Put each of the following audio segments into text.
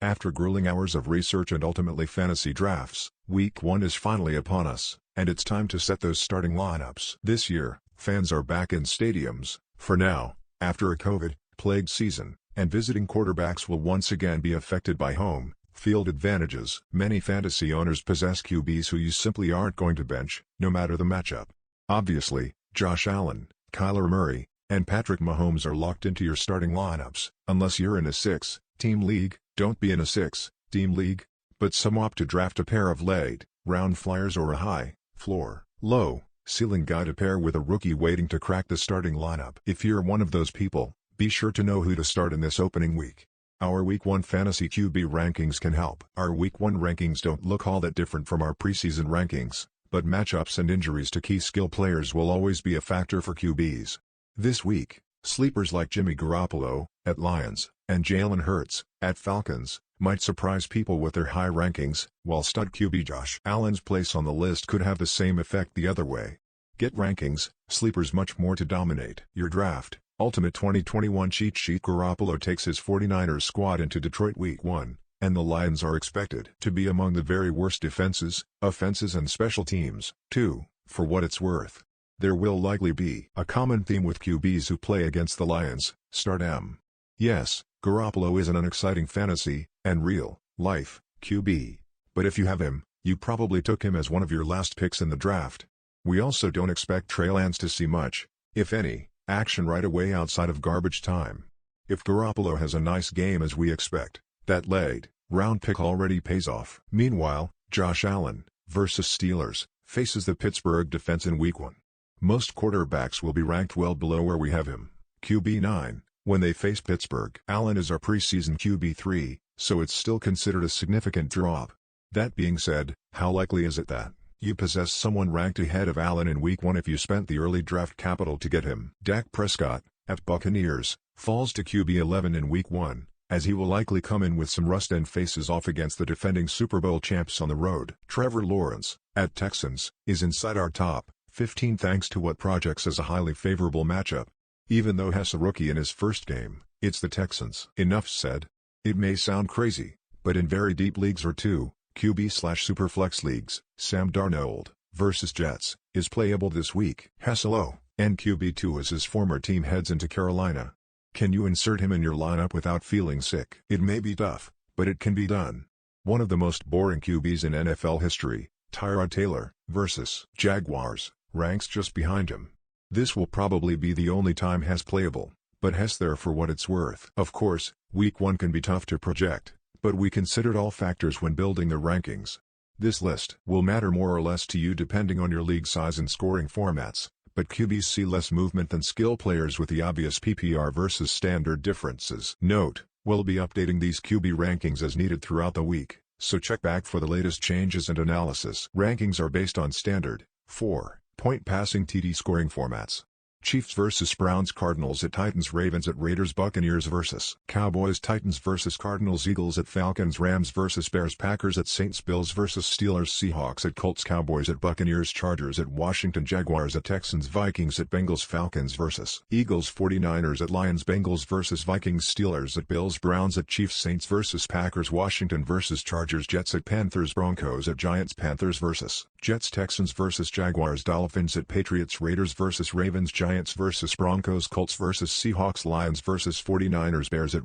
After grueling hours of research and ultimately fantasy drafts, Week 1 is finally upon us, and it's time to set those starting lineups. This year, fans are back in stadiums, for now, after a COVID-plagued season, and visiting quarterbacks will once again be affected by home field advantages. Many fantasy owners possess QBs who you simply aren't going to bench, no matter the matchup. Obviously, Josh Allen, Kyler Murray, and Patrick Mahomes are locked into your starting lineups, unless you're in a 6-team league. Don't be in a 6-team league, but some opt to draft a pair of late-round flyers or a high-floor, low-ceiling guy to pair with a rookie waiting to crack the starting lineup. If you're one of those people, be sure to know who to start in this opening week. Our Week 1 Fantasy QB rankings can help. Our Week 1 rankings don't look all that different from our preseason rankings, but matchups and injuries to key skill players will always be a factor for QBs. This week, sleepers like Jimmy Garoppolo, at Lions, and Jalen Hurts, at Falcons, might surprise people with their high rankings, while stud QB Josh Allen's place on the list could have the same effect the other way. Get rankings, sleepers much more to dominate your draft. Ultimate 2021 cheat sheet. Garoppolo takes his 49ers squad into Detroit Week 1, and the Lions are expected to be among the very worst defenses, offenses and special teams, too. For what it's worth, there will likely be a common theme with QBs who play against the Lions. Start him. Yes, Garoppolo is an unexciting fantasy and real-life QB, but if you have him, you probably took him as one of your last picks in the draft. We also don't expect Trey Lance to see much, if any, action right away outside of garbage time. If Garoppolo has a nice game as we expect, that late-round pick already pays off. Meanwhile, Josh Allen, versus Steelers, faces the Pittsburgh defense in Week 1. Most quarterbacks will be ranked well below where we have him, QB 9, when they face Pittsburgh. Allen is our preseason QB 3, so it's still considered a significant drop. That being said, how likely is it that you possess someone ranked ahead of Allen in Week 1 if you spent the early draft capital to get him? Dak Prescott, at Buccaneers, falls to QB 11 in Week 1, as he will likely come in with some rust and faces off against the defending Super Bowl champs on the road. Trevor Lawrence, at Texans, is inside our top 15 thanks to what projects as a highly favorable matchup. Even though he's a rookie in his first game, it's the Texans. Enough said. It may sound crazy, but in very deep leagues or 2, QB/Superflex leagues, Sam Darnold, versus Jets, is playable this week. Hasselo, and QB2 as his former team heads into Carolina. Can you insert him in your lineup without feeling sick? It may be tough, but it can be done. One of the most boring QBs in NFL history, Tyrod Taylor, versus Jaguars, ranks just behind him. This will probably be the only time Hess playable, but Hess there for what it's worth. Of course, Week 1 can be tough to project, but we considered all factors when building the rankings. This list will matter more or less to you depending on your league size and scoring formats, but QBs see less movement than skill players with the obvious PPR versus standard differences. Note, we'll be updating these QB rankings as needed throughout the week, so check back for the latest changes and analysis. Rankings are based on standard 4-point passing TD scoring formats. Chiefs versus Browns, Cardinals at Titans, Ravens at Raiders, Buccaneers versus Cowboys, Titans versus Cardinals, Eagles at Falcons, Rams versus Bears, Packers at Saints, Bills versus Steelers, Seahawks at Colts, Cowboys at Buccaneers, Chargers at Washington, Jaguars at Texans, Vikings at Bengals, Falcons versus Eagles, 49ers at Lions, Bengals versus Vikings, Steelers at Bills, Browns at Chiefs, Saints versus Packers, Washington versus Chargers, Jets at Panthers, Broncos at Giants, Panthers versus Jets, Texans versus Jaguars, Dolphins at Patriots, Raiders versus Ravens, Giants versus Broncos, Colts versus Seahawks, Lions versus 49ers, Bears at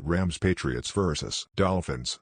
Rams, Patriots versus Dolphins.